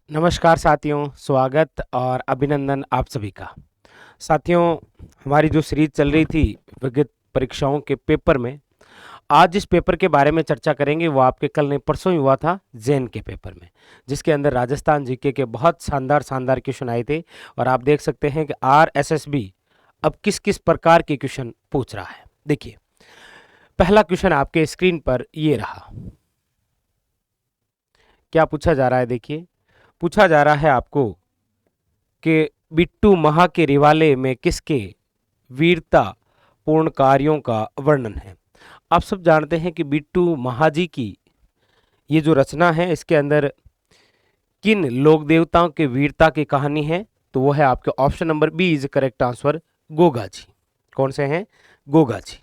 नमस्कार साथियों, स्वागत और अभिनंदन आप सभी का। साथियों, हमारी जो सीरीज चल रही थी विगत परीक्षाओं के पेपर में, आज जिस पेपर के बारे में चर्चा करेंगे वो आपके कल नहीं परसों ही हुआ था जैन के पेपर में, जिसके अंदर राजस्थान जीके के बहुत शानदार शानदार क्वेश्चन आए थे। और आप देख सकते हैं कि आरएसएसबी अब किस किस प्रकार के क्वेश्चन पूछ रहा है। देखिए, पहला क्वेश्चन आपके स्क्रीन पर ये रहा। क्या पूछा जा रहा है? देखिए, पूछा जा रहा है आपको कि बिट्टू महा के रिवाले में किसके वीरता पूर्ण कार्यों का वर्णन है। आप सब जानते हैं कि बिट्टू महाजी की ये जो रचना है, इसके अंदर किन लोक देवताओं के वीरता की कहानी है, तो वो है आपके option number B is correct answer, Goga ji. कौन से हैं? गोगा जी।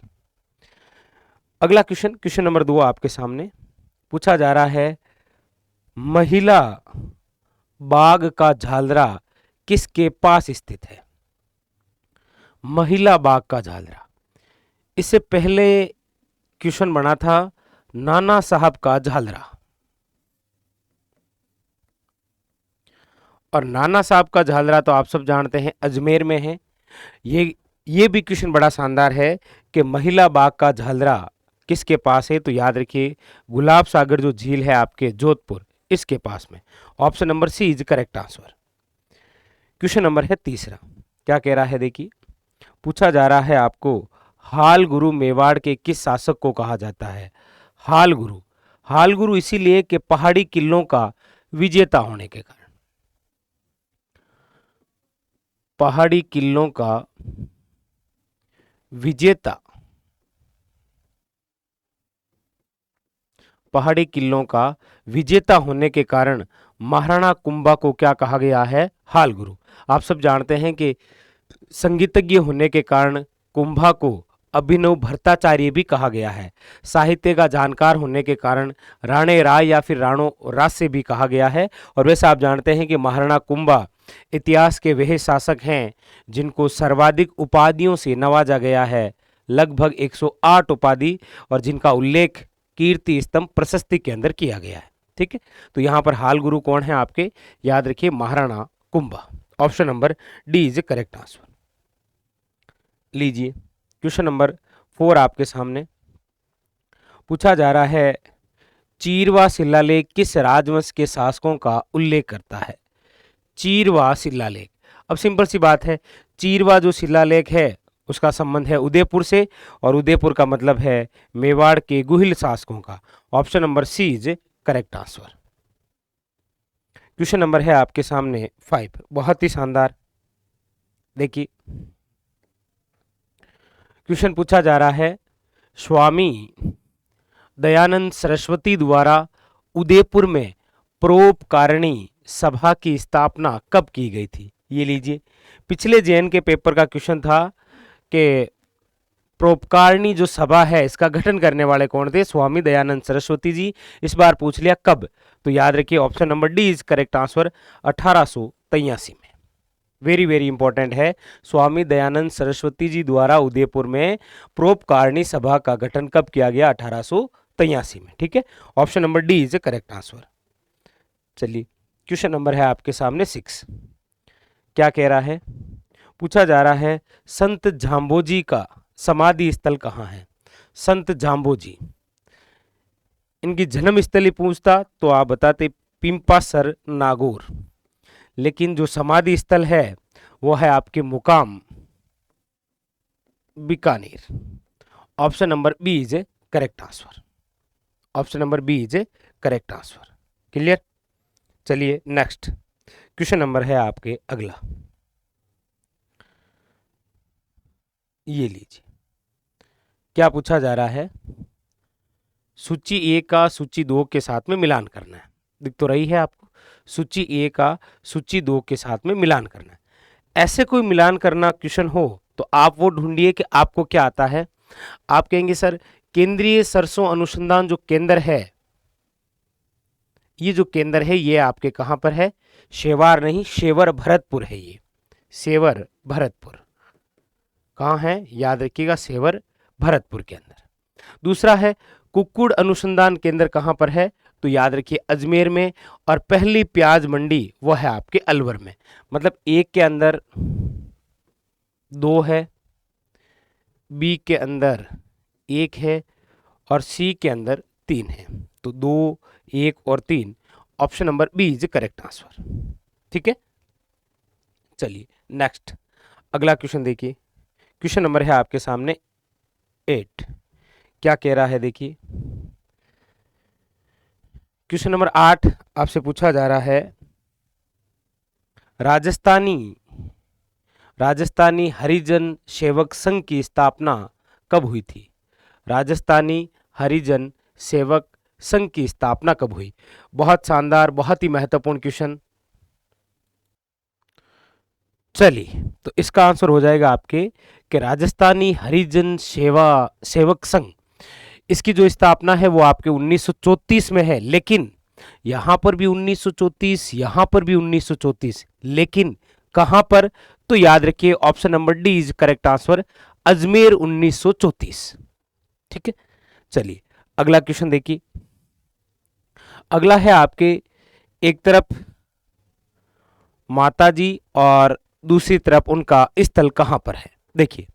अगला क्वेश्चन, क्वेश्चन नंबर 2 आपके सामने पूछा जा रहा है, महिला बाग का झालरा किसके पास स्थित है? महिला बाग का झालरा, इससे पहले क्वेश्चन बना था नाना साहब का झालरा, और नाना साहब का झालरा तो आप सब जानते हैं अजमेर में है। ये भी क्वेश्चन बड़ा शानदार है कि महिला बाग का झालरा किसके पास है, तो याद रखिए गुलाब सागर जो झील है आपके जोधपुर, इसके पास में। Option number C is correct answer. Question number है तीसरा, क्या कह रहा है? देखिए, पूछा जा रहा है आपको, हाल गुरु मेवाड़ के किस शासक को कहा जाता है? हाल गुरु, हाल गुरु इसीलिए कि पहाड़ी किलों का विजेता होने के कारण, पहाड़ी किलों का विजेता, पहाड़ी किलों का विजेता होने के कारण महाराणा कुंभा को क्या कहा गया है? हाल गुरु। आप सब जानते हैं कि संगीतज्ञ होने के कारण कुंभा को अभिनव भट्टाचार्य भी कहा गया है। साहित्य का जानकार होने के कारण राणे राय या फिर राणो राज से भी कहा गया है। और वैसे आप जानते हैं कि महाराणा कुंभा इतिहास के वह शासक हैं जिनको सर्वाधिक उपाधियों से नवाजा गया है, लगभग 108 उपाधि, और जिनका उल्लेख कीर्ति स्तंभ प्रशस्ति के अंदर किया गया है। ठीक है, तो यहां पर हाल गुरु कौन है आपके? याद रखिए Maharana Kumbha. Option number D is correct answer. लीजिए, क्वेश्चन नंबर 4 आपके सामने पूछा जा रहा है, चीरवा शिलालेख किस राजवंश के शासकों का उल्लेख करता है? चीरवा शिलालेख, अब सिंपल सी बात है, चीरवा जो शिलालेख है उसका संबंध है उदयपुर से, और उदयपुर का मतलब है मेवाड़ के गुहिल शासकों का। Option number C is correct answer. Question number है आपके सामने 5, बहुत ही शानदार। देखिए, क्वेश्चन पूछा जा रहा है, स्वामी दयानंद सरस्वती द्वारा उदयपुर में परोपकारिणी सभा की स्थापना कब की गई थी? ये लीजिए, पिछले जैन के पेपर का क्वेश्चन था कि परोपकारिणी जो सभा है इसका गठन करने वाले कौन थे? स्वामी दयानंद सरस्वती जी। इस बार पूछ लिया कब, तो याद रखिए option number D is correct answer, 1883 में। वेरी वेरी इंपॉर्टेंट है, स्वामी दयानंद सरस्वती जी द्वारा उदयपुर में परोपकारिणी सभा का गठन कब किया गया? 1883 में। ठीक है, option number D is correct answer. चलिए, क्वेश्चन नंबर है आपके सामने 6, क्या कह रहा है? पूछा जा रहा है, संत झाम्बोजी का समाधि स्थल कहाँ है? संत झाम्बोजी, इनकी जन्म स्थली पूछता तो आप बताते पिंपासर नागौर, लेकिन जो समाधि स्थल है वो है आपके मुकाम Bikaner. Option number B is correct answer. Option number B is correct answer. Clear? चलिए नेक्स्ट क्वेश्चन नंबर है आपके अगला, ये लीजिए, क्या पूछा जा रहा है? सूची ए का सूची 2 के साथ में मिलान करना है। दिख तो रही है आपको, सूची ए का सूची 2 के साथ में मिलान करना है। ऐसे कोई मिलान करना क्वेश्चन हो तो आप वो ढूंढिए कि आपको क्या आता है। आप कहेंगे सर केंद्रीय सरसों अनुसंधान जो केंद्र है, ये जो केंद्र है ये आपके कहां पर है? शेवार नहीं, शेवर भरतपुर है ये, सेवर भरतपुर। कहां है? याद रखिएगा, सेवर भरतपुर के अंदर। दूसरा है कुक्कुड़ अनुसंधान केंद्र कहाँ पर है? तो याद रखिए अजमेर में। और पहली प्याज मंडी वो है आपके अलवर में। मतलब एक के अंदर 2 है, बी के अंदर 1 है और सी के अंदर 3 है। तो 2, 1 और 3, option number B is correct answer. ठीक है, चलिए नेक्स्ट अगला क्वेश्चन देखिए। क्वेश्चन नंबर है आपके सामने 8। क्या कह रहा है देखिए। क्वेश्चन नंबर 8 आपसे पूछा जा रहा है, राजस्थानी हरिजन सेवक संघ की स्थापना कब हुई थी? राजस्थानी हरिजन सेवक संघ की स्थापना कब हुई? बहुत शानदार, बहुत ही महत्वपूर्ण क्वेश्चन। चलिए, तो इसका आंसर हो जाएगा आपके कि राजस्थानी हरिजन सेवक संघ, इसकी जो स्थापना है वो आपके 1934 में है। लेकिन यहां पर भी 1934, यहां पर भी 1934, लेकिन कहां पर? तो याद रखिए option number D is correct answer, Ajmer 1934। ठीक है, चलिए अगला क्वेश्चन देखिए। अगला है आपके, एक तरफ माताजी और दूसरी तरफ उनका स्थल कहां पर है? देखिए,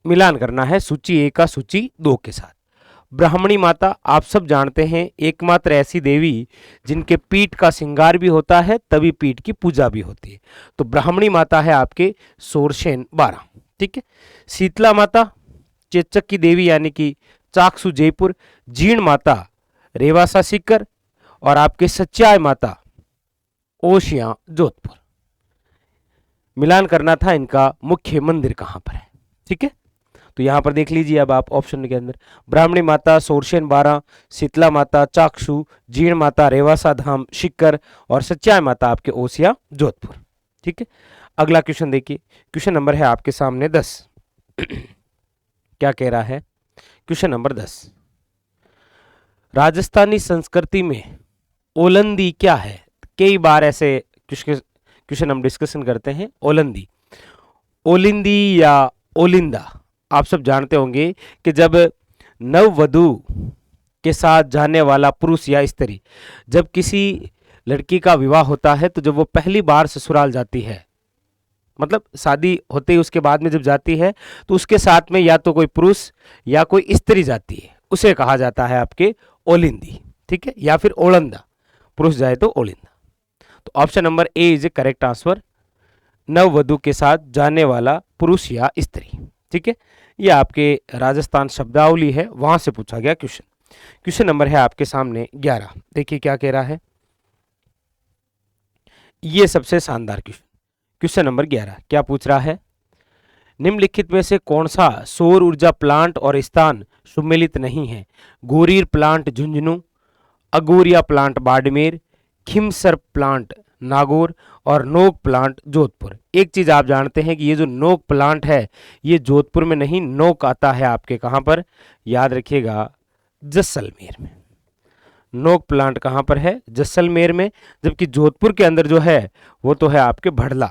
मिलान करना है सूची 1 का सूची 2 के साथ। ब्राह्मणी माता आप सब जानते हैं, एकमात्र ऐसी देवी जिनके पीठ का श्रृंगार भी होता है, तभी पीठ की पूजा भी होती है। तो ब्राह्मणी माता है आपके सोरसेन 12। ठीक है, शीतला माता चेचक की देवी यानी कि चाकसू जयपुर, जीण माता रेवासा सीकर और आपके सच्चाई माता ओशिया जोधपुर। मिलान करना था इनका मुख्य मंदिर कहां पर है। ठीक है, तो यहां पर देख लीजिए अब आप ऑप्शन के अंदर, ब्राह्मणी माता सोरसेन 12, शीतला माता चाकसू, जीण माता रेवासा धाम शिक्कर और सच्चाई माता आपके ओसिया जोधपुर। ठीक है, अगला क्वेश्चन देखिए। क्वेश्चन नंबर है आपके सामने 10। क्या कह रहा है? क्वेश्चन नंबर 10, राजस्थानी संस्कृति में ओलंदी क्या है? कई बार ऐसे क्वेश्चन हम डिस्कशन करते हैं। ओलंदी, ओलिंदी या ओलिंदा, आप सब जानते होंगे कि जब नववधु के साथ जाने वाला पुरुष या स्त्री, जब किसी लड़की का विवाह होता है तो जब वो पहली बार ससुराल जाती है, मतलब शादी होते ही उसके बाद में जब जाती है, तो उसके साथ में या तो कोई पुरुष या कोई स्त्री जाती है, उसे कहा जाता है आपके ओलिंदी। ठीक है, या फिर ओलंदा, पुरुष जाए तो ओलिंदा। तो option number A is a correct answer, नववधु के साथ जाने वाला पुरुष या स्त्री। ठीक है, ये आपके राजस्थान शब्दावली है, वहां से पूछा गया क्वेश्चन। क्वेश्चन नंबर है आपके सामने 11। देखिए क्या कह रहा है, ये सबसे शानदार क्वेश्चन। क्वेश्चन नंबर 11 क्या पूछ रहा है, निम्नलिखित में से कौन सा सौर ऊर्जा प्लांट और स्थान सुमेलित नहीं है? गोरीर प्लांट झुंझुनू, अगोरिया प्लांट बाड़मेर, खिमसर प्लांट नागौर और नोक प्लांट जोधपुर। एक चीज आप जानते हैं कि ये जो नोक प्लांट है ये जोधपुर में नहीं, नोक आता है आपके कहां पर? याद रखिएगा जैसलमेर में। नोक प्लांट कहां पर है? जैसलमेर में। जबकि जोधपुर के अंदर जो है वो तो है आपके भड़ला।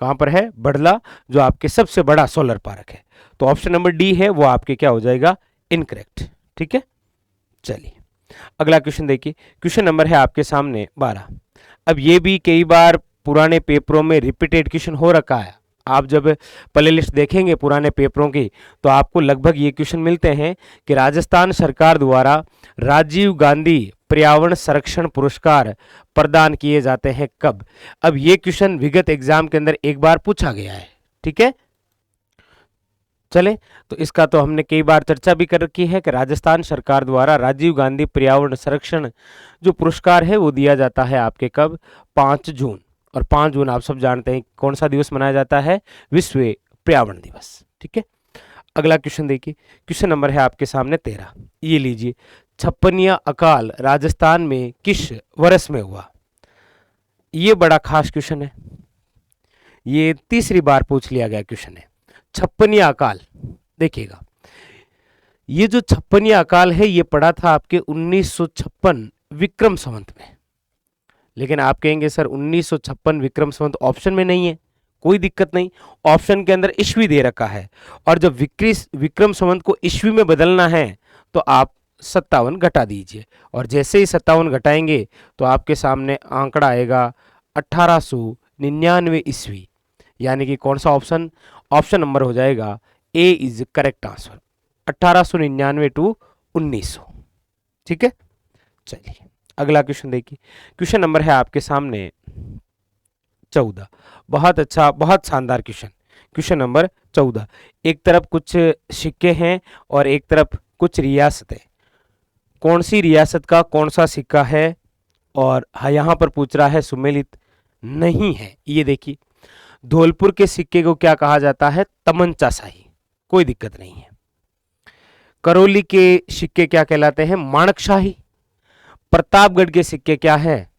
कहां पर है? भड़ला, जो आपके सबसे बड़ा सोलर पार्क है। तो ऑप्शन नंबर डी है वो आपके क्या हो जाएगा? इनकरेक्ट। ठीक है, चलिए अगला क्वेश्चन देखिए। क्वेश्चन नंबर है आपके सामने 12। अब ये भी कई बार पुराने पेपरों में रिपीटेड क्वेश्चन हो रखा है। आप जब प्ले लिस्ट देखेंगे पुराने पेपरों की तो आपको लगभग ये क्वेश्चन मिलते हैं कि राजस्थान सरकार द्वारा राजीव गांधी पर्यावरण संरक्षण पुरस्कार प्रदान किए जाते हैं कब? अब ये क्वेश्चन विगत एग्जाम के अंदर एक बार पूछा गया है। ठीक है, चले तो इसका तो हमने कई बार चर्चा भी कर रखी है कि राजस्थान सरकार द्वारा राजीव गांधी पर्यावरण संरक्षण जो पुरस्कार है वो दिया जाता है आपके कब? 5 जून। और 5 जून आप सब जानते हैं कौन सा दिवस मनाया जाता है? विश्व पर्यावरण दिवस। ठीक है, अगला क्वेश्चन देखिए। क्वेश्चन नंबर है आपके सामने 13। ये लीजिए, 56वां अकाल राजस्थान में किस वर्ष में हुआ? ये बड़ा खास क्वेश्चन है, ये तीसरी बार पूछ लिया गया क्वेश्चन है। 56वां अकाल, देखिएगा ये जो 56वां अकाल है ये पड़ा था आपके 1956 विक्रम संवत में। लेकिन आप कहेंगे सर 1956 विक्रम संवत ऑप्शन में नहीं है, कोई दिक्कत नहीं। ऑप्शन के अंदर ईस्वी दे रखा है और जब विक्रम संवत को ईस्वी में बदलना है तो आप 57 घटा दीजिए, और जैसे ही 57 घटाएंगे तो आपके सामने आंकड़ा आएगा 1899 ईस्वी, यानी कि कौन सा ऑप्शन, ऑप्शन नंबर हो जाएगा ए इज करेक्ट आंसर, 1899 टू 1900। ठीक है, चलिए अगला क्वेश्चन देखिए। क्वेश्चन नंबर है आपके सामने 14। बहुत अच्छा, बहुत शानदार क्वेश्चन। क्वेश्चन नंबर 14, एक तरफ कुछ सिक्के हैं और एक तरफ कुछ रियासतें, कौन सी रियासत का कौन सा सिक्का है, और यहां पर पूछ रहा है सुमेलित नहीं है। ये देखिए, धौलपुर के सिक्के को क्या कहा जाता है, तमंचा शाही, कोई दिक्कत नहीं है। करौली के सिक्के क्या कहलाते हैं, माणक शाही। प्रतापगढ़ के सिक्के क्या है,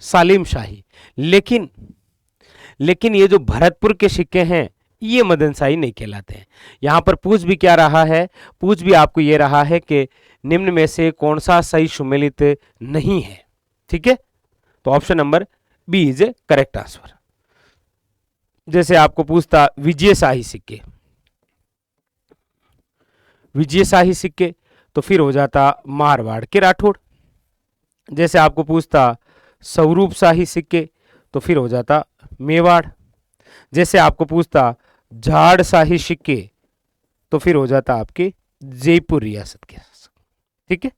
सालिम शाही। लेकिन ये जो भरतपुर के सिक्के हैं ये मदन शाही नहीं कहलाते हैं। यहां पर पूछ भी क्या रहा है, पूछ भी आपको ये रहा है कि निम्न में से कौन सा सही सुमेलित नहीं है। ठीक है, तो option number B is correct answer. जैसे आपको पूछता विजय शाही सिक्के, विजय शाही सिक्के, तो फिर हो जाता मारवाड़ के राठौड़। जैसे आपको पूछता स्वरूप शाही सिक्के, तो फिर हो जाता मेवाड़। जैसे आपको पूछता झाड़ शाही सिक्के, तो फिर हो जाता आपके जयपुर रियासत के। ठीक है,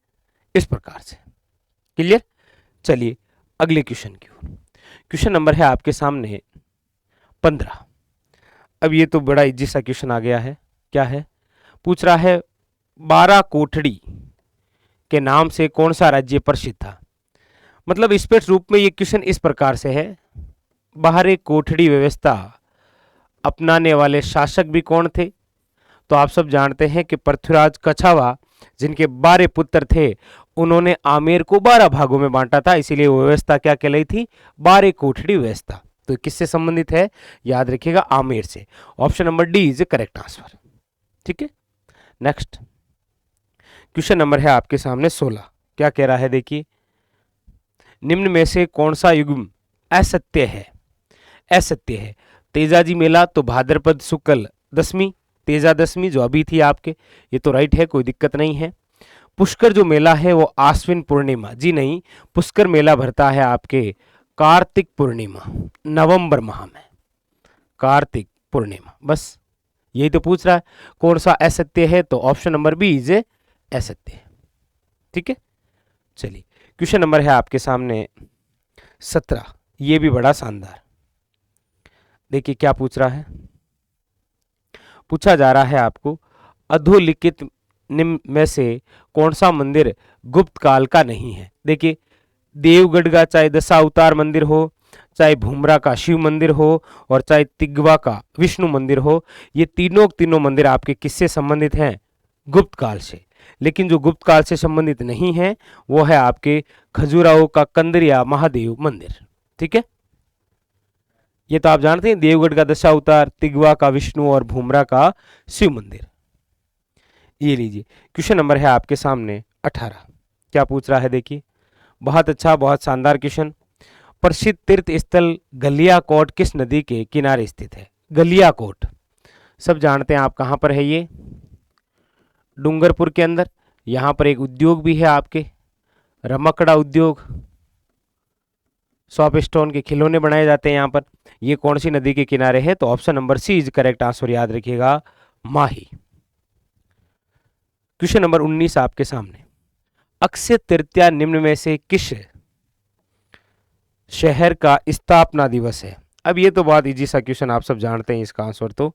इस प्रकार से। क्लियर, चलिए अगले क्वेश्चन की ओर। क्वेश्चन नंबर है आपके सामने 15। अब ये तो बड़ा इजी सा क्वेश्चन आ गया है। क्या है, पूछ रहा है 12 कोठड़ी के नाम से कौन सा राज्य प्रसिद्ध था। मतलब स्पष्ट रूप में ये क्वेश्चन इस प्रकार से है, बाहरी कोठड़ी व्यवस्था अपनाने वाले शासक भी कौन थे। तो आप सब जानते हैं कि पृथ्वीराज कछावा, जिनके 12 पुत्र थे, उन्होंने आमेर को 12 भागों में बांटा था, इसीलिए वो व्यवस्था क्या कहलाई थी, 12 कोठड़ी व्यवस्था। तो किससे संबंधित है, याद रखिएगा आमेर से। Option number D is correct answer. ठीक है, नेक्स्ट क्वेश्चन नंबर है आपके सामने 16। क्या कह रहा है, देखिए, निम्न में से कौन सा युग्म असत्य है, असत्य है। तेजाजी मेला तो भाद्रपद शुक्ल दशमी, तेजा दशमी जो अभी थी आपके, ये तो राइट है, कोई दिक्कत नहीं है। पुष्कर जो मेला है वो आश्विन पूर्णिमा, जी नहीं, पुष्कर मेला भरता है आपके कार्तिक पूर्णिमा, नवंबर माह में, कार्तिक पूर्णिमा। बस यही तो पूछ रहा है कौन सा असत्य है, तो ऑप्शन नंबर बी इज असत्य है। ठीक है, चलिए क्वेश्चन नंबर है आपके सामने 17। ये भी बड़ा शानदार, देखिए क्या पूछ रहा है। पूछा जा रहा है आपको अधोलिखित निम्न में से कौन सा मंदिर गुप्त काल का नहीं है। देखिए, देवगढ़ का चाहे दशावतार मंदिर हो, चाहे भूमरा का शिव मंदिर हो, और चाहे तिगवा का विष्णु मंदिर हो, ये तीनों मंदिर आपके किससे संबंधित हैं, गुप्त काल से। लेकिन जो गुप्त काल से संबंधित नहीं है वो है आपके खजुराहो का कंदरिया महादेव मंदिर। ठीक है, ये तो आप जानते हैं, देवगढ़ का दशावतार, तिगवा का विष्णु और भूमरा का शिव मंदिर। ये लीजिए, क्वेश्चन नंबर है आपके सामने 18। क्या पूछ रहा है, देखिए, बहुत अच्छा, बहुत शानदार क्वेश्चन। प्रसिद्ध तीर्थ स्थल गलियाकोट किस नदी के किनारे स्थित है। गलियाकोट सब जानते हैं आप कहां पर है, ये डूंगरपुर के अंदर। यहां पर एक उद्योग भी है आपके, रमकड़ा उद्योग, सॉफ्ट स्टोन के खिलौने बनाए जाते हैं यहाँ पर। ये कौन सी नदी के किनारे है, तो option number C is correct answer, याद रखिएगा माही। क्वेश्चन नंबर 19 आपके सामने, अक्षय तृतीया निम्न में से किस शहर का स्थापना दिवस है। अब ये तो बहुत इजी सा क्वेश्चन, आप सब जानते हैं इसका आंसर तो,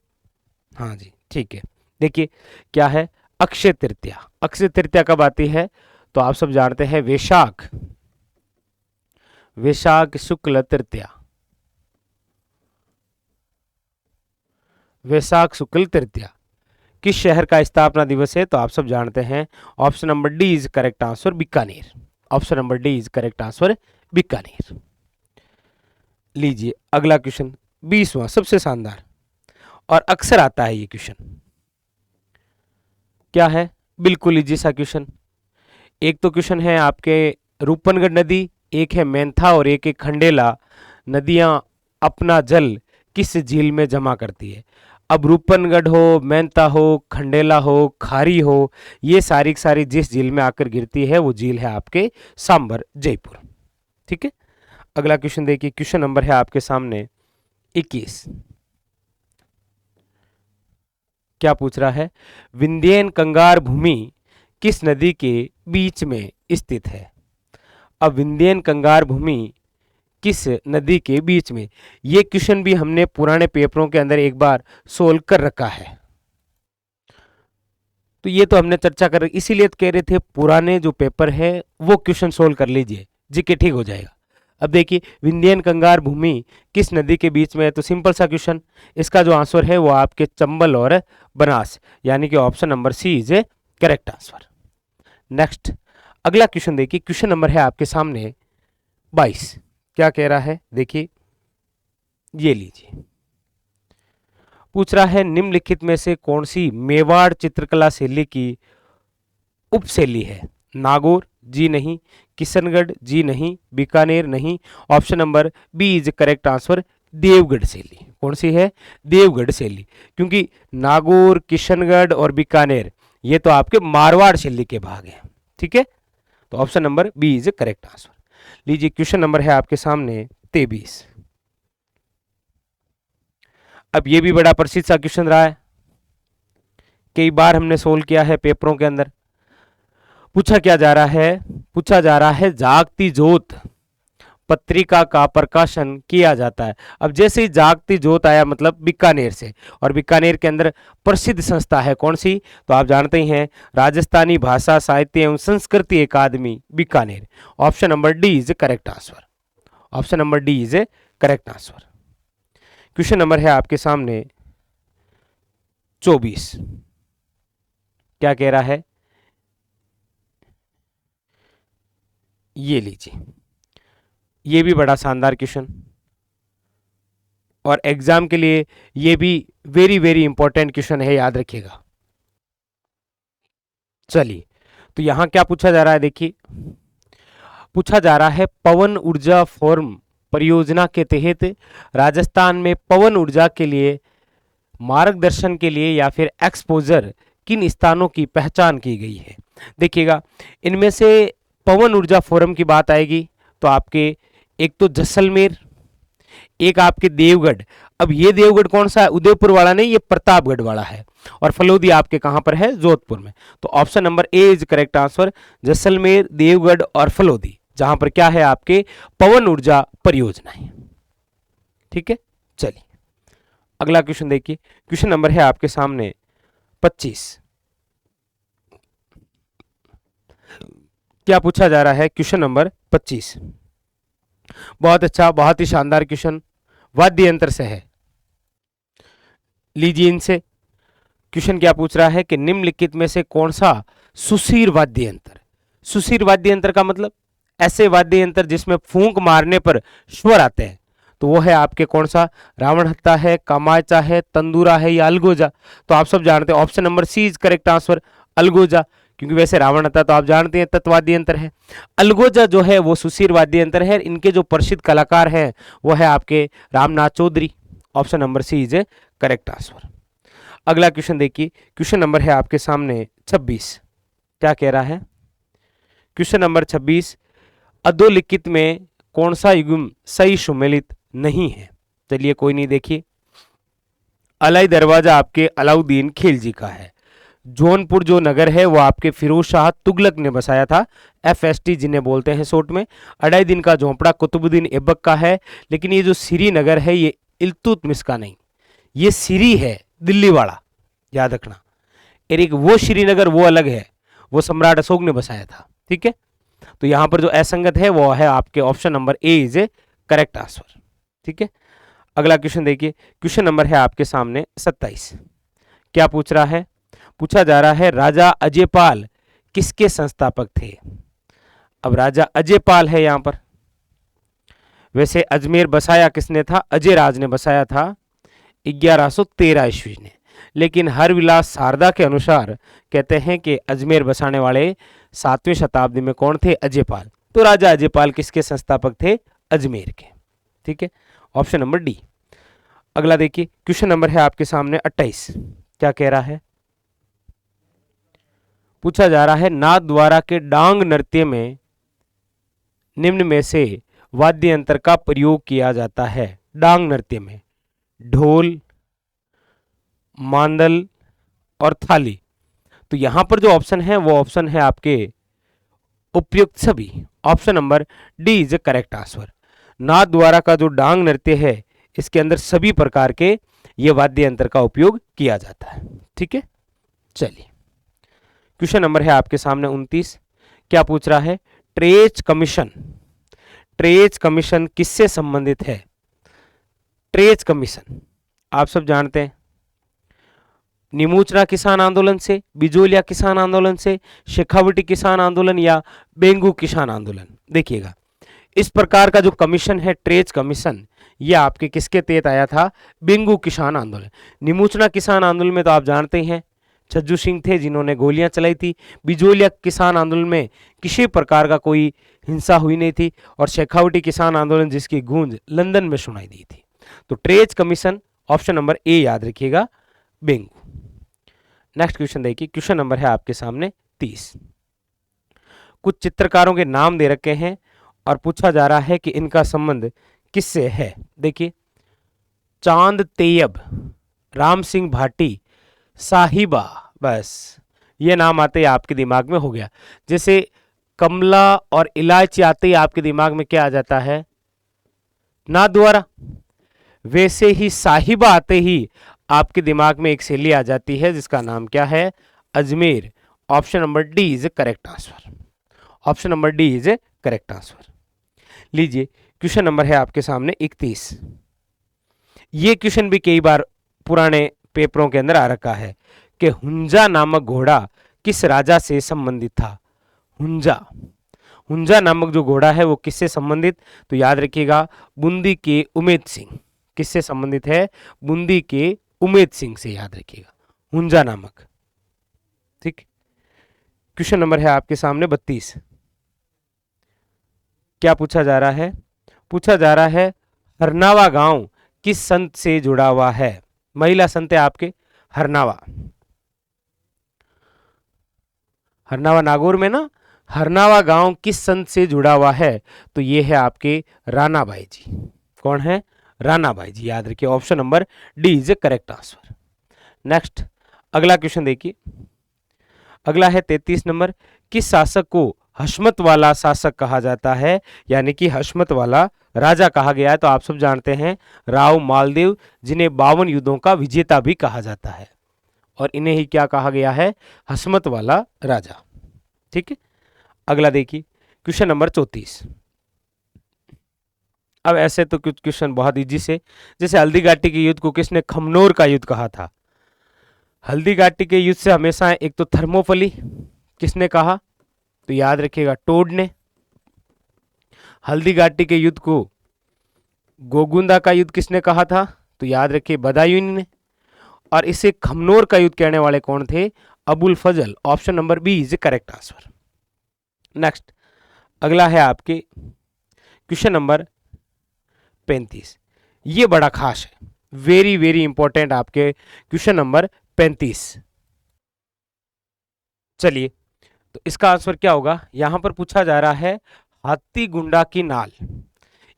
हाँ जी ठीक है। देखिए क्या है, अक्षय तृतीया, अक्षय तृतीया कब आती है, तो आप सब जानते हैं वैशाख, वैशाख शुक्ल तृतीया, वैशाख शुक्ल तृतीया किस शहर का स्थापना दिवस है, तो आप सब जानते हैं option number D is correct answer, Bikaner. Option number D is correct answer, Bikaner. लीजिए अगला क्वेश्चन 20वां, सबसे शानदार और अक्सर आता है ये क्वेश्चन। क्या है, बिल्कुल इजी सा क्वेश्चन। एक तो क्वेश्चन है आपके रूपनगढ़ नदी, एक है मेंथा और एक है खंडेला, नदियां अपना जल किस झील में जमा करती है? अब रूपनगढ़ हो, मेहता हो, खंडेला हो, खारी हो, ये सारी की सारी जिस झील में आकर गिरती है वो झील है आपके सांबर जयपुर। ठीक है, अगला क्वेश्चन देखिए, क्वेश्चन नंबर है आपके सामने 21। क्या पूछ रहा है? विंध्यन कंगार भूमि किस नदी के बीच में स्थित है? अब विंध्यन कंगार भूमि किस नदी के बीच में, ये क्वेश्चन भी हमने पुराने पेपरों के अंदर एक बार सोल्व कर रखा है, तो ये तो हमने चर्चा कर, इसीलिए तो कह रहे थे पुराने जो पेपर है वो क्वेश्चन सोल्व कर लीजिए, जीके ठीक हो जाएगा। अब देखिए, विंध्यन कंगार भूमि किस नदी के बीच में है, तो सिंपल सा क्वेश्चन, इसका जो आंसर है वो आपके चंबल और बनास, यानी कि option number C is a correct answer. Next अगला क्वेश्चन देखिए, क्वेश्चन नंबर है आपके सामने 22। क्या कह रहा है देखिए, ये लीजिए, पूछ रहा है निम्नलिखित में से कौन सी मेवाड़ चित्रकला शैली की उपशैली है? नागौर जी नहीं, किशनगढ़ जी नहीं, बीकानेर नहीं, option number B is correct answer Devgarh शैली। कौन सी है? देवगढ़ शैली, क्योंकि नागौर, किशनगढ़ और बीकानेर ये तो आपके मारवाड़ शैली के भाग हैं। ठीक है, तो option number B is correct answer. लीजिए, क्वेश्चन नंबर है आपके सामने 23। अब ये भी बड़ा प्रसिद्ध सा क्वेश्चन रहा है, कई बार हमने सोल्व किया है पेपरों के अंदर। पूछा क्या जा रहा है? पूछा जा रहा है जागती ज्योत पत्रिका का प्रकाशन किया जाता है। अब जैसे ही जागती ज्योत आया मतलब बीकानेर से, और बीकानेर के अंदर प्रसिद्ध संस्था है कौन सी? तो आप जानते ही हैं, राजस्थानी भाषा साहित्य एवं संस्कृति अकादमी Bikaner. Option number D is correct answer. Option number D is correct answer. Question number है आपके सामने 24। क्या कह रहा है? ये लीजिए, ये भी बड़ा शानदार क्वेश्चन, और एग्जाम के लिए ये भी वेरी वेरी इंपॉर्टेंट क्वेश्चन है, याद रखिएगा। चलिए, तो यहां क्या पूछा जा रहा है देखिए, पूछा जा रहा है पवन ऊर्जा फोरम परियोजना के तहत राजस्थान में पवन ऊर्जा के लिए मार्गदर्शन के लिए या फिर एक्सपोजर किन स्थानों की पहचान की गई है? देखिएगा, इनमें से पवन ऊर्जा फोरम की बात आएगी तो आपके एक तो जैसलमेर, एक आपके देवगढ़। अब ये देवगढ़ कौन सा है? उदयपुर वाला नहीं, ये प्रतापगढ़ वाला है। और फलोदी आपके कहां पर है? जोधपुर में। तो option number A is correct answer, Jaisalmer, Devgarh और फलोदी, जहां पर क्या है आपके पवन ऊर्जा परियोजना है। ठीक है, चलिए अगला क्वेश्चन देखिए, क्वेश्चन नंबर है आपके सामने 25। क्या पूछा जा रहा है? क्वेश्चन नंबर 25 बहुत अच्छा, बहुत ही शानदार क्वेश्चन, वाद्य यंत्र से है। लीजिए, इनसे क्वेश्चन क्या पूछ रहा है कि निम्नलिखित में से कौन सा सुशीर वाद्य यंत्र? सुशीर वाद्य यंत्र का मतलब ऐसे वाद्य यंत्र जिसमें फूंक मारने पर स्वर आते हैं, तो वो है आपके कौन सा? रावण हत्ता है, कामाचा है, तंदूरा है या अलगोजा? तो आप सब जानते हैं option number C is correct answer, अलगोजा, क्योंकि वैसे रावण हत्ता तो आप जानते हैं तत्वाद्य यंत्र है। अलगोजा जो है वो सुशीर वाद्य यंत्र है। इनके जो प्रसिद्ध कलाकार हैं वो है आपके Ramnath Chaudhary. Option number C is correct answer. अगला क्वेश्चन देखिए, क्वेश्चन नंबर है आपके सामने 26। क्या कह रहा है? क्वेश्चन नंबर 26, अधोलिखित में कौन सा युग्म सही सुमेलित नहीं है? चलिए कोई नहीं, देखिए, अलाई दरवाजा आपके अलाउद्दीन खिलजी का है। जौनपुर जो नगर है वो आपके फिरोज शाह तुगलक ने बसाया था, FST जिन्हें बोलते हैं शॉर्ट में। अढ़ाई दिन का झोंपड़ा कुतुबुद्दीन ऐबक का है। लेकिन ये जो श्रीनगर है ये इल्तुतमिश का नहीं, ये सिरी है दिल्ली वाला, याद रखना। एक वो श्रीनगर वो अलग है, वो सम्राट अशोक ने बसाया था। ठीक है, तो यहां पर जो असंगत है वो है आपके option number A is a correct answer. ठीक है, अगला क्वेश्चन देखिए, क्वेश्चन नंबर है आपके सामने 27। क्या पूछ रहा है? पूछा जा रहा है राजा अजयपाल किसके संस्थापक थे? अब राजा अजयपाल है यहां पर, वैसे अजमेर बसाया किसने था? अजय राज ने बसाया था 1113 ईस्वी ने। लेकिन हरविलास शारदा के अनुसार कहते हैं कि अजमेर बसाने वाले 7वीं शताब्दी में कौन थे? अजयपाल। तो राजा अजयपाल किसके संस्थापक थे? अजमेर के। ठीक है, ऑप्शन नंबर डी। अगला देखिए, क्वेश्चन नंबर है आपके सामने 28। क्या कह रहा है? पूछा जा रहा है, नाथ द्वारा के डांग नृत्य में निम्न में से वाद्य यंत्र का प्रयोग किया जाता है। डांग नृत्य में ढोल, मांदल और थाली। तो यहां पर जो ऑप्शन है वो ऑप्शन है आपके उपयुक्त सभी। Option number D is a correct answer. नाथ द्वारा का जो डांग नृत्य है इसके अंदर सभी प्रकार के ये वाद्य यंत्र का उपयोग किया जाता है। ठीक है, चलिए क्वेश्चन नंबर है आपके सामने 29। क्या पूछ रहा है? ट्रेज कमीशन, ट्रेज कमीशन किससे संबंधित है? ट्रेज कमीशन आप सब जानते हैं, निमूचना किसान आंदोलन से, बिजोलिया किसान आंदोलन से, शेखावटी किसान आंदोलन या बेंगू किसान आंदोलन। देखिएगा, इस प्रकार का जो कमीशन है ट्रेज कमीशन, ये आपके किसके तहत आया था? बेंगू किसान आंदोलन। निमूचना किसान आंदोलन में तो आप जानते ही हैं छज्जू सिंह थे जिन्होंने गोलियां चलाई थी। बिजोलिया किसान आंदोलन में किसी प्रकार का कोई हिंसा हुई नहीं थी। और शेखावटी किसान आंदोलन जिसकी गूंज लंदन में सुनाई दी थी। तो ट्रेज कमीशन ऑप्शन नंबर ए याद रखिएगा, बेंगू। नेक्स्ट क्वेश्चन देखिए, क्वेश्चन नंबर है आपके सामने 30। कुछ चित्रकारों के नाम दे रखे हैं और पूछा जा रहा है कि इनका संबंध किससे है। देखिए, चांद तैयब, राम सिंह भाटी, साहिबा, बस ये नाम आते ही आपके दिमाग में हो गया। जैसे कमला और इलायची आते ही आपके दिमाग में क्या आ जाता है? नाथ द्वारा। वैसे ही साहिबा आते ही आपके दिमाग में एक शैली आ जाती है जिसका नाम क्या है? Ajmer. Option number D is a correct answer. Option number D is a correct answer. लीजिए, क्वेश्चन नंबर है आपके सामने 31। ये क्वेश्चन भी कई बार पुराने पेपरों के अंदर आ रखा है कि हुंजा नामक घोड़ा किस राजा से संबंधित था? हुंजा, हुंजा नामक जो घोड़ा है वो किससे संबंधित? तो याद रखिएगा, बूंदी के उमेद सिंह। किससे संबंधित है? बूंदी के उमेद सिंह से, याद रखिएगा, हुंजा नामक। ठीक, क्वेश्चन नंबर है आपके सामने 32। क्या पूछा जा रहा है? पूछा जा रहा है, हरनावा गांव किस संत से जुड़ा हुआ है? महिला संत है आपके हरनावा। हरनावा नागौर में ना, हरनावा गांव किस संत से जुड़ा हुआ है? तो ये है आपके रानाबाई जी। कौन है? रानाबाई जी, याद रखिए, option number D is a correct answer. Next अगला क्वेश्चन देखिए, अगला है 33 नंबर। किस शासक को हशमत वाला शासक कहा जाता है, यानी कि हशमत वाला राजा कहा गया है? तो आप सब जानते हैं राव मालदेव, जिन्हें 52 युद्धों का विजेता भी कहा जाता है और इन्हें ही क्या कहा गया है? हशमत वाला राजा। ठीक है, अगला देखिए, क्वेश्चन नंबर 34। अब ऐसे तो कुछ क्वेश्चन बहुत इजी से, जैसे हल्दी घाटी के युद्ध को किसने खमनोर का युद्ध कहा था? हल्दी घाटी के युद्ध से हमेशा एक तो थर्मोपली किसने कहा? तो याद रखिएगा, टोड ने। हल्दी घाटी के युद्ध को गोगुंदा का युद्ध किसने कहा था? तो याद रखिए, बदायूं ने। और इसे खमनोर का युद्ध कहने वाले कौन थे? Abul Fazal. Option number B is correct answer. Next अगला है आपके क्वेश्चन नंबर 35। ये बड़ा खास है, वेरी वेरी इंपॉर्टेंट, आपके क्वेश्चन नंबर 35। चलिए, तो इसका आंसर क्या होगा? यहां पर पूछा जा रहा है, हाथी गुंडा की नाल।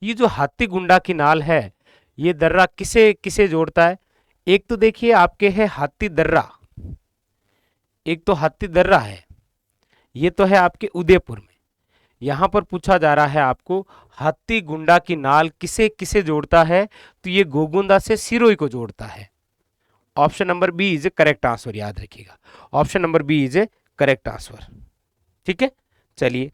ये जो हाथी गुंडा की नाल है, ये दर्रा किसे किसे जोड़ता है? एक तो देखिए आपके है हाथी दर्रा, एक तो हाथी दर्रा है, ये तो है आपके उदयपुर में। यहां पर पूछा जा रहा है आपको, हाथी गुंडा की नाल किसे किसे जोड़ता है? तो ये गोगुंदा से सिरोही को जोड़ता है। Option number B is a correct answer, याद रखिएगा, option number B is a correct answer. ठीक है, चलिए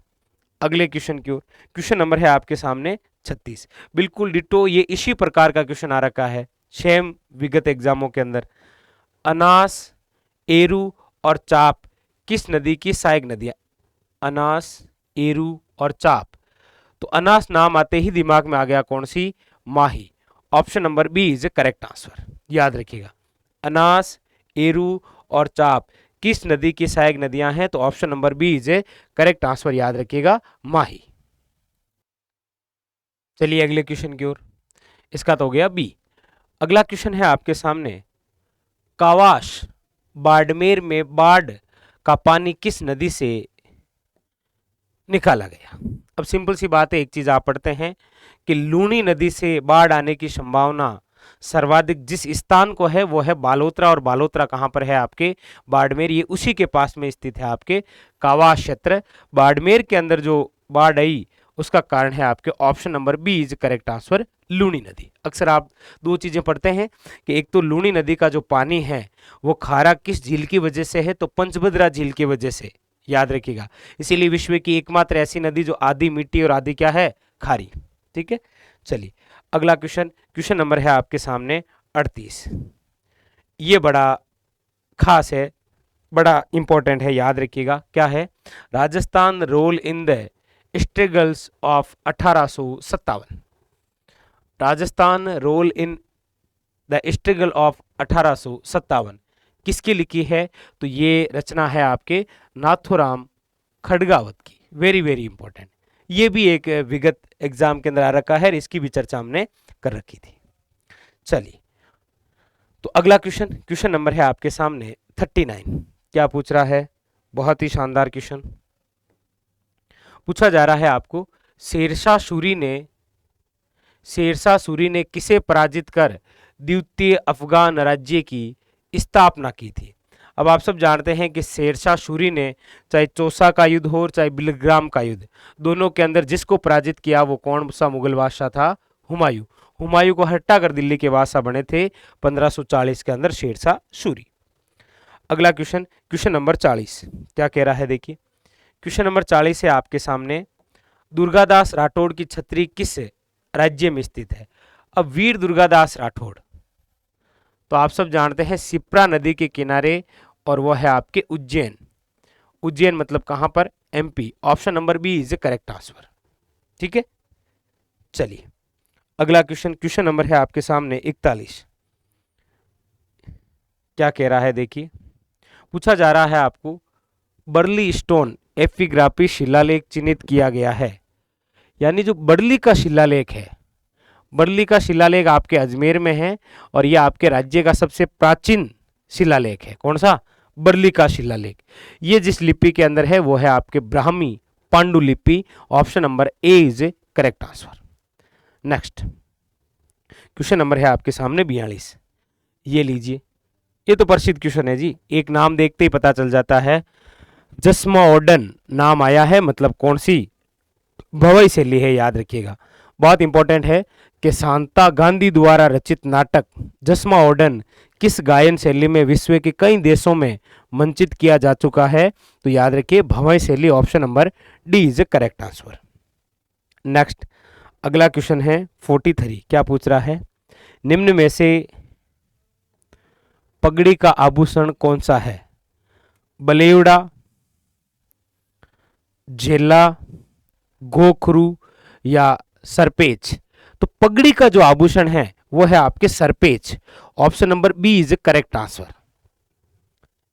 अगले क्वेश्चन की ओर। क्वेश्चन नंबर है आपके सामने 36। बिल्कुल डिटो ये इसी प्रकार का क्वेश्चन आ रखा है सेम विगत एग्जामों के अंदर। अनास, एरू और चाप किस नदी की सहायक नदियां? अनास, एरू और चाप। तो अनास नाम आते ही दिमाग में आ गया कौन सी? Mahi. Option number B is a correct answer, याद रखिएगा, अनास, एरू और चाप किस नदी की सहायक नदियां हैं? तो option number B is a correct answer, याद रखिएगा, माही। चलिए अगले क्वेश्चन की ओर। इसका तो हो गया बी। अगला क्वेश्चन है आपके सामने, कावाश बाड़मेर में बाढ़ का पानी किस नदी से निकाला गया? अब सिंपल सी बात है, एक चीज आप पढ़ते हैं कि लूनी नदी से बाढ़ आने की संभावना सर्वाधिक जिस स्थान को है वो है बालोतरा, और बालोतरा कहां पर है? आपके बाड़मेर, ये उसी के पास में स्थित है आपके कावाश क्षेत्र। बाड़मेर के अंदर जो बाढ़ आई उसका कारण है आपके option number B is correct answer, Luni नदी। अक्सर आप दो चीजें पढ़ते हैं कि एक तो लूनी नदी का जो पानी है वो खारा किस झील की वजह से है, तो पंचभद्रा झील की वजह से, याद रखिएगा। इसीलिए विश्व की एकमात्र ऐसी नदी जो आधी मीठी और आधी क्या है? खारी। ठीक है, चलिए अगला क्वेश्चन, क्वेश्चन नंबर है आपके सामने 38। ये बड़ा खास है, बड़ा इंपॉर्टेंट है, याद रखिएगा। क्या है? Rajasthan role in the struggles of 1857। Rajasthan role in the struggle of 1857 किसकी लिखी है? तो ये रचना है आपके नाथूराम खडगावत की। वेरी वेरी इंपॉर्टेंट, ये भी एक विगत एग्जाम के अंदर आ रखा है, इसकी भी चर्चा हमने कर रखी थी। चलिए, तो अगला क्वेश्चन, क्वेश्चन नंबर है आपके सामने 39। क्या पूछ रहा है? बहुत ही शानदार क्वेश्चन पूछा जा रहा है आपको, शेरशाह सूरी ने किसे पराजित कर द्वितीय अफगान राज्य की स्थापना की थी? अब आप सब जानते हैं कि शेरशाह सूरी ने चाहे चौसा का युद्ध हो चाहे बिलग्राम का युद्ध, दोनों के अंदर जिसको पराजित किया वो कौन सा मुगल बादशाह था? हुमायूं। हुमायूं को हटाकर दिल्ली के बादशाह बने थे 1540 के अंदर शेरशाह सूरी। अगला क्वेश्चन, क्वेश्चन नंबर 40 क्या कह रहा है? देखिए, क्वेश्चन नंबर 40 है आपके सामने, दुर्गादास राठौड़ की छतरी किस राज्य में स्थित है? अब वीर दुर्गादास राठौड़ तो आप सब जानते हैं सिप्रा नदी के किनारे, और वो है आपके उज्जैन। उज्जैन मतलब कहां पर? MP. Option number B is correct answer. ठीक है, चलिए अगला क्वेश्चन, क्वेश्चन नंबर है आपके सामने 41। क्या कह रहा है? देखिए, पूछा जा रहा है आपको, बर्ली स्टोन एपिग्राफी शिलालेख चिन्हित किया गया है, यानी जो बर्ली का शिलालेख है, बर्ली का शिलालेख आपके अजमेर में है, और यह आपके राज्य का सबसे प्राचीन शिलालेख है। कौन सा? बर्ली का शिलालेख। ये जिस लिपि के अंदर है वो है आपके ब्राह्मी पांडुलिपि। Option number A is correct answer. Next question number है आपके सामने 42। ये लीजिए, ये तो प्रसिद्ध क्वेश्चन है जी, एक नाम देखते ही पता चल जाता है। जस्मोडन नाम आया है, मतलब कौन सी भवई शैली है? याद रखिएगा, बहुत इंपॉर्टेंट है कि शांता गांधी द्वारा रचित नाटक जस्मोडन किस गायन शैली में विश्व के कई देशों में मंचित किया जा चुका है? तो याद रखिए भवई शैली। Option number D is correct answer. Next अगला क्वेश्चन है 43। क्या पूछ रहा है? निम्न में से पगड़ी का आभूषण कौन सा है? बलेवड़ा, झेला, गोखरू या सरपेच? तो पगड़ी का जो आभूषण है वो है आपके सरपेच। Option number B is correct answer.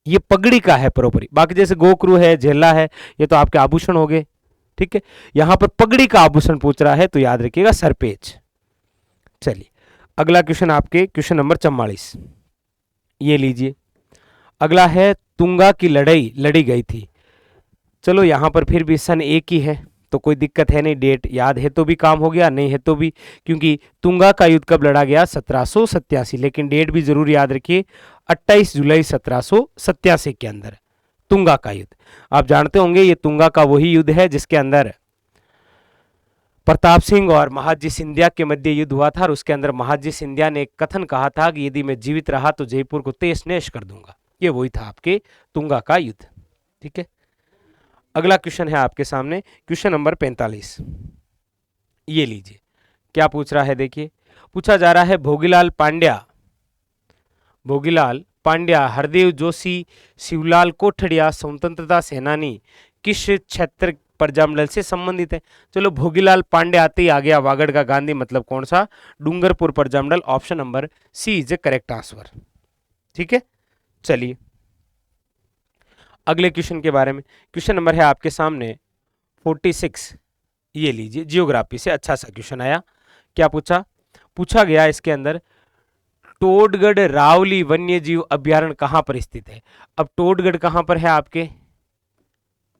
ये पगड़ी का है प्रॉपरी, बाकी जैसे गोखरू है, झेला है, ये तो आपके आभूषण हो गए। ठीक है, यहां पर पगड़ी का आभूषण पूछ रहा है तो याद रखिएगा सरपेच। चलिए अगला क्वेश्चन आपके क्वेश्चन नंबर 44। ये लीजिए, अगला है तुंगा की लड़ाई लड़ी गई थी। चलो यहां पर फिर भी सन एक ही है तो कोई दिक्कत है नहीं, डेट याद है तो भी काम हो गया, नहीं है तो भी, क्योंकि तुंगा का युद्ध कब लड़ा गया? 1787। लेकिन डेट भी जरूर याद रखिए, 28 जुलाई 1787 के अंदर तुंगा का युद्ध। आप जानते होंगे ये तुंगा का वही युद्ध है जिसके अंदर प्रताप सिंह और महाजी सिंधिया के मध्य युद्ध हुआ था, और उसके अंदर महाजी सिंधिया ने एक कथन कहा था कि यदि मैं जीवित रहा तो जयपुर को तहस नहस कर दूंगा। ये वही था आपके तुंगा का युद्ध। ठीक है, अगला क्वेश्चन है आपके सामने क्वेश्चन नंबर 45। ये लीजिए, क्या पूछ रहा है? देखिए, पूछा जा रहा है भोगीलाल पांड्या, हरदेव जोशी, शिवलाल कोठड़िया स्वतंत्रता सेनानी किस क्षेत्र प्रजामंडल से संबंधित है? चलो भोगीलाल पांडे आते ही आ गया वागड़ का गांधी, मतलब कौन सा? Dungarpur Prajamandal. Option number C is correct answer. ठीक है, चलिए अगले क्वेश्चन के बारे में, क्वेश्चन नंबर है आपके सामने 46। ये लीजिए, जियोग्राफी से अच्छा सा क्वेश्चन आया। क्या पूछा गया इसके अंदर, टोडगढ़ रावली वन्य जीव अभ्यारण्य कहां पर स्थित है? अब टोडगढ़ कहां पर है आपके?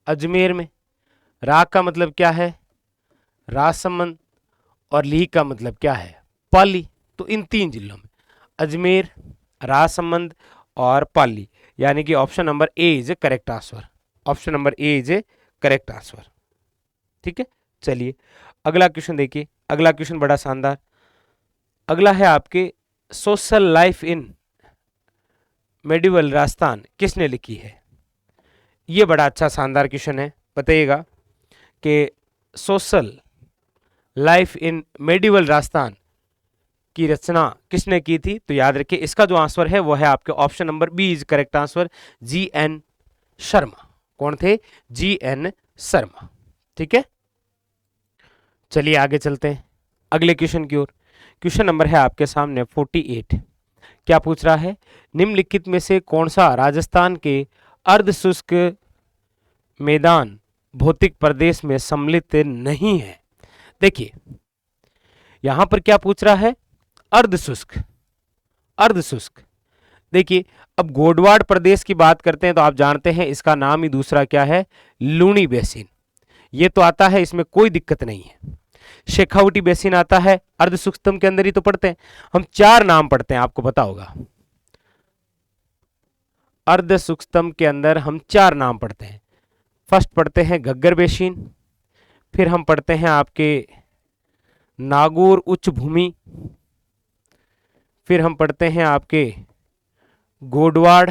अजमेर में। रा का मतलब क्या है? राजसमंद। और ली का मतलब क्या है? पाली। तो इन 3 जिलों में, अजमेर, राजसमंद और पाली, यानी कि option number A is correct answer. Option number A is correct answer. ठीक है, चलिए अगला क्वेश्चन देखिए। अगला क्वेश्चन बड़ा शानदार। अगला है आपके social life in medieval Rajasthan किसने लिखी है? ये बड़ा अच्छा शानदार क्वेश्चन है। बताइएगा कि social life in medieval Rajasthan की रचना किसने की थी? तो याद रखिए इसका जो आंसर है वो है आपके option number B is correct answer, G N. Sharma. कौन थे? जी.एन. शर्मा। ठीक है, चलिए आगे चलते हैं अगले क्वेश्चन की ओर। क्वेश्चन नंबर है आपके सामने 48। क्या पूछ रहा है? निम्नलिखित में से कौन सा राजस्थान के अर्ध शुष्क मैदान भौतिक प्रदेश में सम्मिलित नहीं है? देखिए यहां पर क्या पूछ रहा है? अर्ध शुष्क। अर्ध शुष्क, देखिए अब गोडवाड़ प्रदेश की बात करते हैं तो आप जानते हैं इसका नाम ही दूसरा क्या है? लूनी बेसिन। ये तो आता है, इसमें कोई दिक्कत नहीं है। शेखावटी बेसिन आता है, अर्ध सूक्ष्म के अंदर ही तो पढ़ते हैं हम। 4 नाम पढ़ते हैं, आपको पता होगा। अर्ध सूक्ष्म के अंदर हम 4 नाम पढ़ते हैं। फर्स्ट पढ़ते हैं घग्गर बेसिन, फिर हम पढ़ते हैं आपके नागौर उच्च भूमि, फिर हम पढ़ते हैं आपके गोडवाड़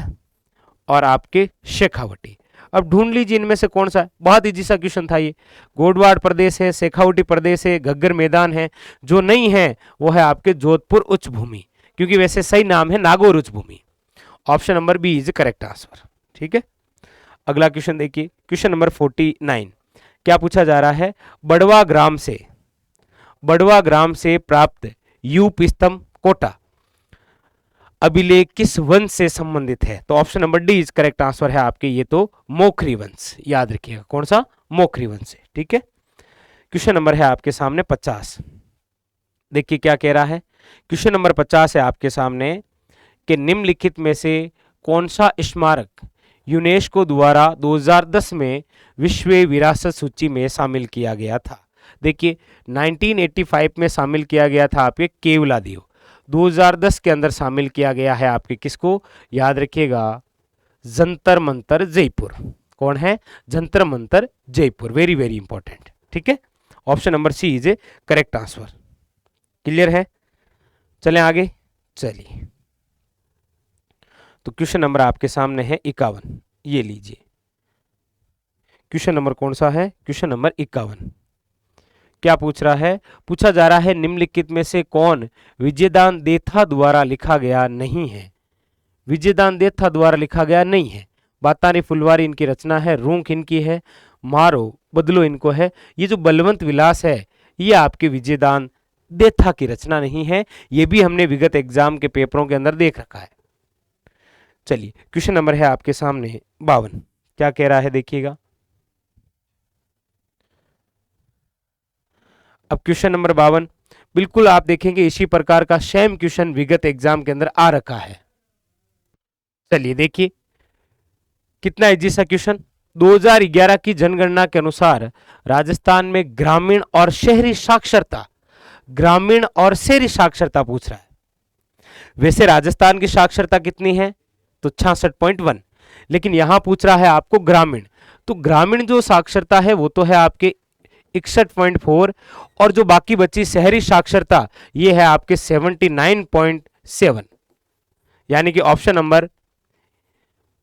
और आपके शेखावटी। अब ढूंढ लीजिए इनमें से कौन सा है। बहुत इजी सा क्वेश्चन था ये। गोडवाड़ प्रदेश है, शेखावटी प्रदेश है, घग्गर मैदान है। जो नहीं है वो है आपके जोधपुर उच्च भूमि, क्योंकि वैसे सही नाम है नागौर उच्च भूमि। Option number B is correct answer. ठीक है, अगला क्वेश्चन देखिए। Question number 49। क्या पूछा जा रहा है? बड़वा ग्राम से प्राप्त यूप स्तंभ कोटा अभिलेख किस वंश से संबंधित है? तो option number D is correct answer है आपके, ये तो मोखरी वंश। याद रखिएगा कौन सा? मोखरी वंश से। ठीक है, क्वेश्चन नंबर है आपके सामने 50। देखिए क्या कह रहा है। क्वेश्चन नंबर 50 है आपके सामने कि निम्नलिखित में से कौन सा स्मारक यूनेस्को द्वारा 2010 में विश्व विरासत सूची में शामिल किया गया था? देखिए 1985 में शामिल किया गया था आपके केवलादेव, 2010 के अंदर शामिल किया गया है आपके किसको? याद रखिएगा जंतर मंतर जयपुर। कौन है? Jantar Mantar Jaipur. Very very important. ठीक है, option number C is a correct answer. Clear है? चलें आगे। चलिए तो क्वेश्चन नंबर आपके सामने है 51। ये लीजिए क्वेश्चन नंबर कौन सा है? Question number 51। क्या पूछ रहा है? पूछा जा रहा है निम्नलिखित में से कौन विजयदान देथा द्वारा लिखा गया नहीं है? विजयदान देथा द्वारा लिखा गया नहीं है। बातारी फुलवारी इनकी रचना है, रूंक इनकी है, मारो बदलो इनको है। ये जो बलवंत विलास है ये आपके विजयदान देथा की रचना नहीं है। ये भी हमने विगत एग्जाम के पेपरों के अंदर देख रखा है। चलिए क्वेश्चन नंबर है आपके सामने 52। क्या कह रहा है देखिएगा। अब क्वेश्चन नंबर 52 बिल्कुल आप देखेंगे इसी प्रकार का सेम क्वेश्चन विगत एग्जाम के अंदर आ रखा है। चलिए देखिए कितना इजी सा क्वेश्चन। 2011 की जनगणना के अनुसार राजस्थान में ग्रामीण और शहरी साक्षरता, ग्रामीण और शहरी साक्षरता पूछ रहा है। वैसे राजस्थान की साक्षरता कितनी है? तो 66.1, लेकिन यहां पूछ रहा है आपको ग्रामीण। तो ग्रामीण जो साक्षरता है वो तो है आपके 61.4, और जो बाकी बची शहरी साक्षरता ये है आपके 79.7, यानी कि option number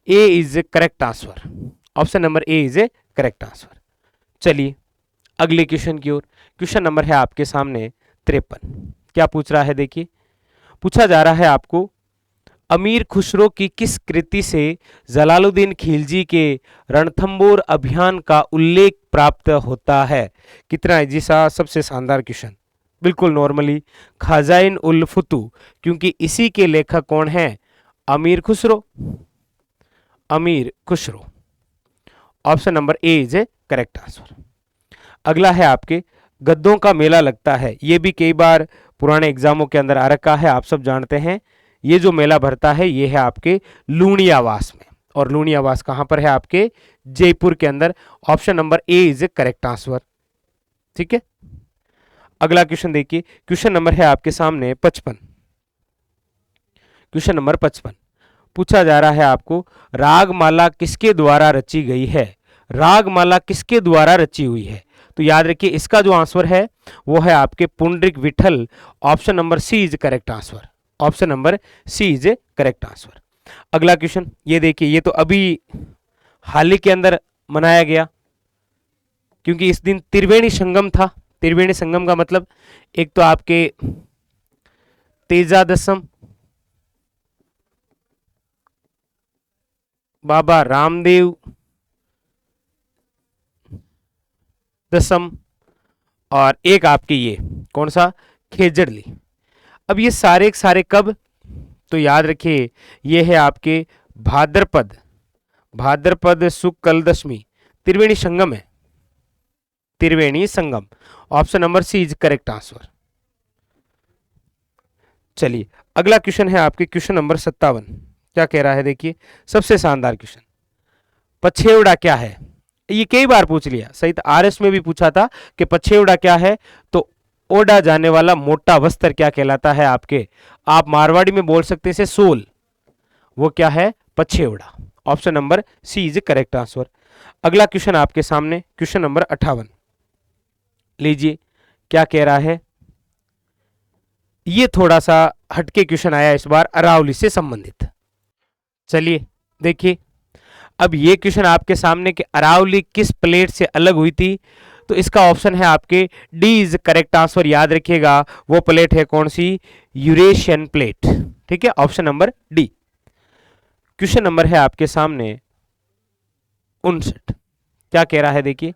A is correct answer. Option number A is a correct answer. चलिए अगले क्वेश्चन की ओर। क्वेश्चन नंबर है आपके सामने 53। क्या पूछ रहा है देखिए। पूछा जा रहा है आपको अमीर खुसरो की किस कृति से जलालुद्दीन खिलजी के रणथंबोर अभियान का उल्लेख प्राप्त होता है? कितना इजी सा, सबसे शानदार क्वेश्चन। बिल्कुल नॉर्मली खजाइन उल फुतू, क्योंकि इसी के लेखक कौन है? अमीर खुसरो। अमीर Khusro. Option number A is a correct answer. अगला है आपके गद्दों का मेला लगता है। यह भी कई बार पुराने एग्जामों के अंदर आ रखा है, आप सब जानते हैं। ये जो मेला भरता है ये है आपके लूणियावास में, और लूणियावास कहां पर है? आपके जयपुर के अंदर। Option number A is a correct answer. ठीक है, अगला क्वेश्चन देखिए, क्वेश्चन नंबर है आपके सामने 55। क्वेश्चन नंबर 55 पूछा जा रहा है आपको, रागमाला किसके द्वारा रची गई है? रागमाला किसके द्वारा रची हुई है? तो याद रखिए इसका जो आंसर है वो है आपके Pundarik Vitthal. Option number C is correct answer. Option number C is a correct answer. अगला क्वेश्चन ये देखिए, ये तो अभी हाल ही के अंदर मनाया गया, क्योंकि इस दिन त्रिवेणी संगम था। त्रिवेणी संगम का मतलब एक तो आपके तेजा दशम, बाबा रामदेव दशम, और एक आपके ये कौन सा, खेजड़ली। अब ये सारे के सारे कब? तो याद रखिए ये है आपके भाद्रपद, भाद्रपद शुक्ल दशमी, त्रिवेणी संगम है, Triveni Sangam. Option number C is correct answer. चलिए अगला क्वेश्चन है आपके क्वेश्चन नंबर 57। क्या कह रहा है देखिए, सबसे शानदार क्वेश्चन, पछेवड़ा क्या है? ये कई बार पूछ लिया, सही था, आरएस में भी पूछा था कि पछेवड़ा क्या है, तो ओढ़ा जाने वाला मोटा वस्त्र क्या कहलाता है आपके? आप मारवाड़ी में बोल सकते हैं इसे सोल, वो क्या है? पछेवड़ा। Option number C is correct answer. अगला क्वेश्चन आपके सामने क्वेश्चन नंबर 58 लीजिए, क्या कह रहा है, ये थोड़ा सा हटके क्वेश्चन आया इस बार, अरावली से संबंधित। चलिए देखिए, अब ये क्वेश्चन आपके सामने कि अरावली किस प्लेट से अलग हुई थी, तो इसका ऑप्शन है आपके डी इज करेक्ट आंसर। याद रखिएगा वो प्लेट है कौन सी? Eurasian plate. ठीक है, option number D. Question number है आपके सामने 59। क्या कह रहा है देखिए,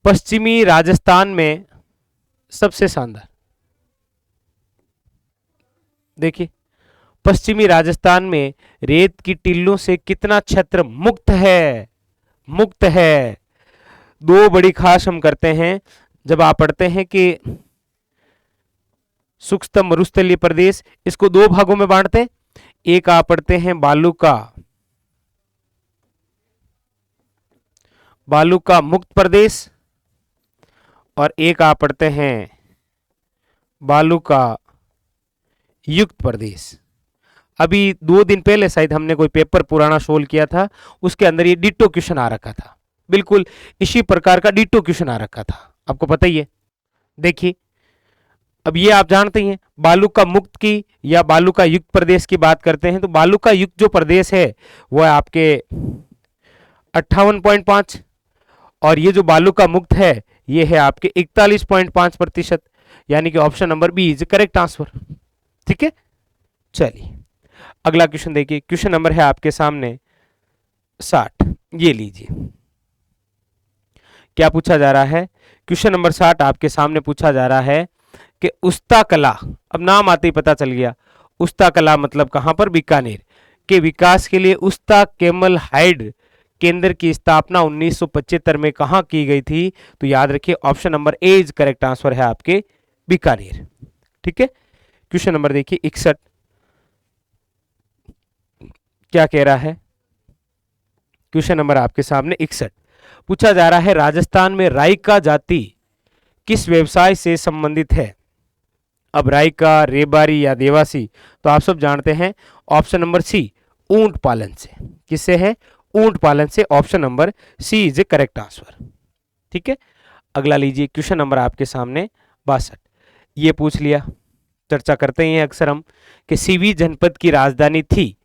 पश्चिमी राजस्थान में सबसे शानदार, देखिए पश्चिमी राजस्थान में रेत की टिल्लों से कितना क्षेत्र मुक्त है? मुक्त है। दो बड़ी खास हम करते हैं जब आप पढ़ते हैं कि शुष्क मरुस्थलीय प्रदेश, इसको दो भागों में बांटते हैं। एक आप पढ़ते हैं बालू का मुक्त प्रदेश, और एक आप पढ़ते हैं बालू का युक्त प्रदेश। अभी 2 दिन पहले शायद हमने कोई पेपर पुराना सोल्व किया था, उसके अंदर ये डिटो क्वेश्चन आ रखा था, बिल्कुल इसी प्रकार का डिटो क्वेश्चन आ रखा था, आपको पता ही है। देखिए अब ये आप जानते हैं, बालू का मुक्त की या बालू का युक्त प्रदेश की बात करते हैं, तो बालू का युक्त जो प्रदेश है वो है आपके 58.5, और ये जो बालू का मुक्त है ये है आपके 41.5%, यानी कि option number B is correct answer. ठीक है, चलिए अगला क्वेश्चन देखिए, क्वेश्चन नंबर है आपके सामने 60। ये लीजिए, क्या पूछा जा रहा है? क्वेश्चन नंबर 60 आपके सामने पूछा जा रहा है कि उस्ता कला, अब नाम आते ही पता चल गया, उस्ता कला मतलब कहां पर? बीकानेर के विकास के लिए उस्ता केमल हाइड केंद्र की स्थापना 1975 में कहां की गई थी? तो याद रखिए option number A is correct answer है आपके बीकानेर। ठीक है, क्वेश्चन नंबर देखिए 61। क्या कह रहा है? क्वेश्चन नंबर आपके सामने 61 पूछा जा रहा है, राजस्थान में राइका जाति किस व्यवसाय से संबंधित है? अब राइका, रेबारी या देवासी, तो आप सब जानते हैं ऑप्शन नंबर सी ऊंट पालन से। किससे है? ऊंट पालन से। Option number C is a correct answer. ठीक है, अगला लीजिए, क्वेश्चन नंबर आपके सामने 62। ये पूछ लिया, चर्चा करते हैं अक्सर हम कि सीवी जनपद की राजधानी थी,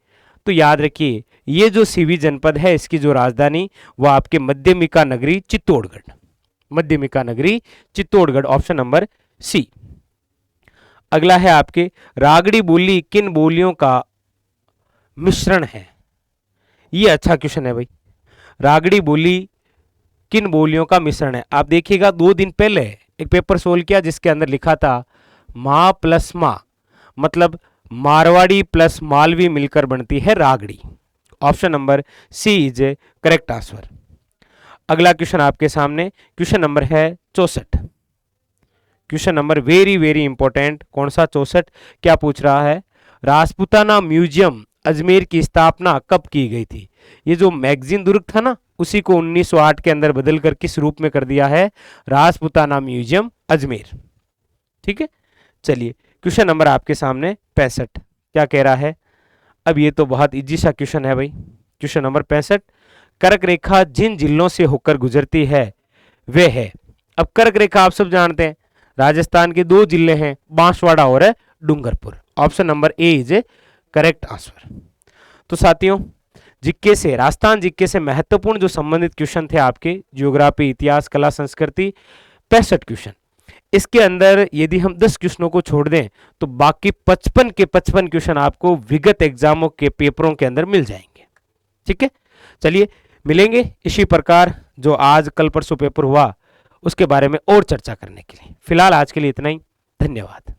तो याद रखिए ये जो सीवी जनपद है इसकी जो राजधानी वो आपके मध्यमिका नगरी चित्तौड़गढ़, मध्यमिका नगरी चित्तौड़गढ़। ऑप्शन नंबर सी। अगला है आपके रागड़ी बोली किन बोलियों का मिश्रण है? ये अच्छा क्वेश्चन है भाई, रागड़ी बोली किन बोलियों का मिश्रण है? आप देखिएगा 2 दिन पहले एक पेपर सोल्व किया जिसके अंदर लिखा था मां प्लस मां, मतलब मारवाड़ी प्लस मालवी मिलकर बनती है Ragri. Option number C is a correct answer. अगला क्वेश्चन आपके सामने क्वेश्चन नंबर है 64। Question number very very important, कौन सा? 64। क्या पूछ रहा है? राजपूताना म्यूजियम अजमेर की स्थापना कब की गई थी? ये जो मैगजीन दुर्ग था ना, उसी को 1908 के अंदर बदल कर किस रूप में कर दिया है? राजपूताना म्यूजियम अजमेर। ठीक है, चलिए क्वेश्चन नंबर आपके सामने 65 क्या कह रहा है? अब ये तो बहुत इजी सा क्वेश्चन है भाई। क्वेश्चन नंबर 65, कर्क रेखा जिन जिलों से होकर गुजरती है वे है। अब कर्क रेखा आप सब जानते हैं, राजस्थान के दो जिले हैं, बांसवाड़ा और Dungarpur. Option number A is a correct answer. तो साथियों, जिक्के से, राजस्थान जिक्के से महत्वपूर्ण जो संबंधित क्वेश्चन थे आपके, ज्योग्राफी, इतिहास, कला, संस्कृति, 65 क्वेश्चन। इसके अंदर यदि हम 10 क्वेश्चनों को छोड़ दें तो बाकी 55 के 55 क्वेश्चन आपको विगत एग्जामों के पेपरों के अंदर मिल जाएंगे। ठीक है, चलिए मिलेंगे इसी प्रकार जो आज कल परसों पेपर हुआ उसके बारे में और चर्चा करने के लिए। फिलहाल आज के लिए इतना ही, धन्यवाद।